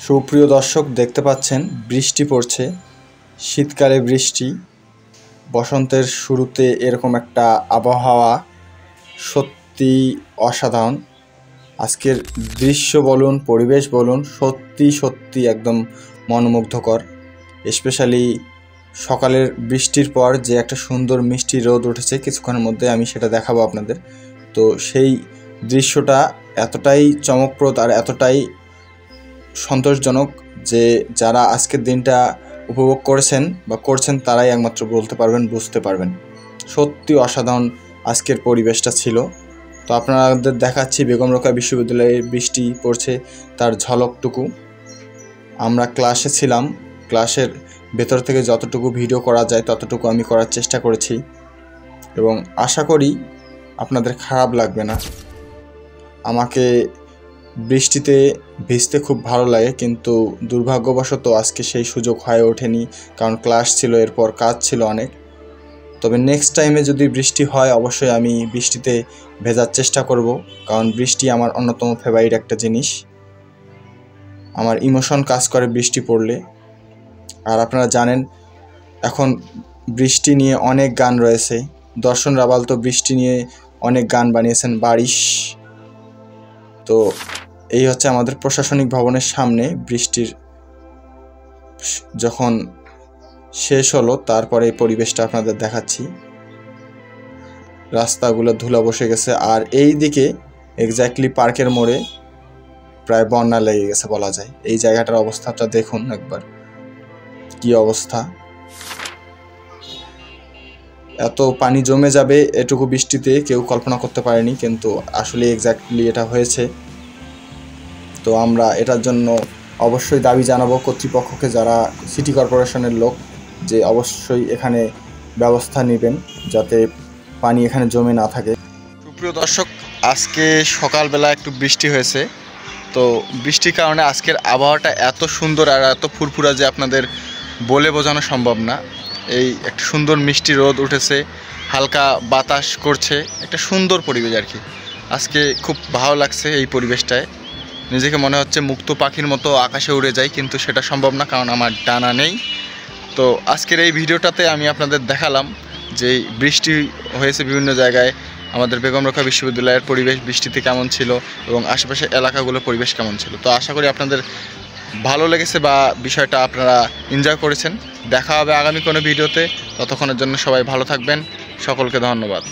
সুপ্রিয় দর্শক, দেখতে পাচ্ছেন বৃষ্টি পড়ছে। শীতকালে বৃষ্টি, বসন্তের শুরুতে এরকম একটা আবহাওয়া সত্যি অসাধারণ। আজকের দৃশ্য বলুন, পরিবেশ বলুন, সত্যি একদম মনোমুগ্ধকর। স্পেশালি সকালের বৃষ্টির পর যে একটা সুন্দর মিষ্টি রোদ উঠেছে কিছুক্ষণের মধ্যে, আমি সেটা দেখাবো আপনাদের। তো সেই দৃশ্যটা এতটাই চমকপ্রদ আর এতটাই সন্তোষজনক যে যারা আজকের দিনটা উপভোগ করেছেন বা করছেন তারাই একমাত্র বলতে পারবেন, বুঝতে পারবেন। সত্যি অসাধারণ আজকের পরিবেশটা ছিল। তো আপনাদের দেখাচ্ছি বেগম রোকেয়া বিশ্ববিদ্যালয়ে বৃষ্টি পড়ছে তার ঝলকটুকু। আমরা ক্লাসে ছিলাম, ক্লাসের ভেতর থেকে যতটুকু ভিডিও করা যায় ততটুকু আমি করার চেষ্টা করেছি এবং আশা করি আপনাদের খারাপ লাগবে না। আমাকে বৃষ্টিতে ভিজতে খুব ভালো লাগে, কিন্তু দুর্ভাগ্যবশত আজকে সেই সুযোগ হয়ে ওঠেনি, কারণ ক্লাস ছিল, এরপর কাজ ছিল অনেক। তবে নেক্সট টাইমে যদি বৃষ্টি হয় অবশ্যই আমি বৃষ্টিতে ভেজার চেষ্টা করব, কারণ বৃষ্টি আমার অন্যতম ফেভারিট একটা জিনিস। আমার ইমোশন কাজ করে বৃষ্টি পড়লে। আর আপনারা জানেন এখন বৃষ্টি নিয়ে অনেক গান রয়েছে। দর্শন রাভাল তো বৃষ্টি নিয়ে অনেক গান বানিয়েছেন, বারিশ। তো এই হচ্ছে আমাদের প্রশাসনিক ভবনের সামনে বৃষ্টির যখন শেষ হলো তারপরে এই পরিবেশটা আপনাদের দেখাচ্ছি। রাস্তাগুলো ধুলা বসে গেছে, আর এই দিকে এক্স্যাক্টলি পার্কের মোড়ে প্রায় বন্যা লেগে গেছে বলা যায়। এই জায়গাটার অবস্থাটা দেখুন একবার, কি অবস্থা। এত পানি জমে যাবে এটুকু বৃষ্টিতে কেউ কল্পনা করতে পারেনি, কিন্তু আসলে এক্স্যাক্টলি এটা হয়েছে। তো আমরা এটার জন্য অবশ্যই দাবি জানাবো কর্তৃপক্ষকে, যারা সিটি কর্পোরেশনের লোক, যে অবশ্যই এখানে ব্যবস্থা নেবেন যাতে পানি এখানে জমে না থাকে। সুপ্রিয় দর্শক, আজকে সকালবেলা একটু বৃষ্টি হয়েছে। তো বৃষ্টির কারণে আজকের আবহাওয়াটা এত সুন্দর আর এত ফুরফুরা যে আপনাদের বলে বোঝানো সম্ভব না। এই একটা সুন্দর মিষ্টি রোদ উঠেছে, হালকা বাতাস করছে, একটা সুন্দর পরিবেশ আর কি। আজকে খুব ভালো লাগছে এই পরিবেশটায়। নিজেকে মনে হচ্ছে মুক্ত পাখির মতো আকাশে উড়ে যাই, কিন্তু সেটা সম্ভব না, কারণ আমার ডানা নেই। তো আজকের এই ভিডিওটাতে আমি আপনাদের দেখালাম যে বৃষ্টি হয়েছে বিভিন্ন জায়গায়, আমাদের বেগম রোকেয়া বিশ্ববিদ্যালয়ের পরিবেশ বৃষ্টিতে কেমন ছিল এবং আশেপাশের এলাকাগুলোর পরিবেশ কেমন ছিল। তো আশা করি আপনাদের ভালো লেগেছে বা বিষয়টা আপনারা এনজয় করেছেন। দেখা হবে আগামী কোনো ভিডিওতে। ততক্ষণের জন্য সবাই ভালো থাকবেন। সকলকে ধন্যবাদ।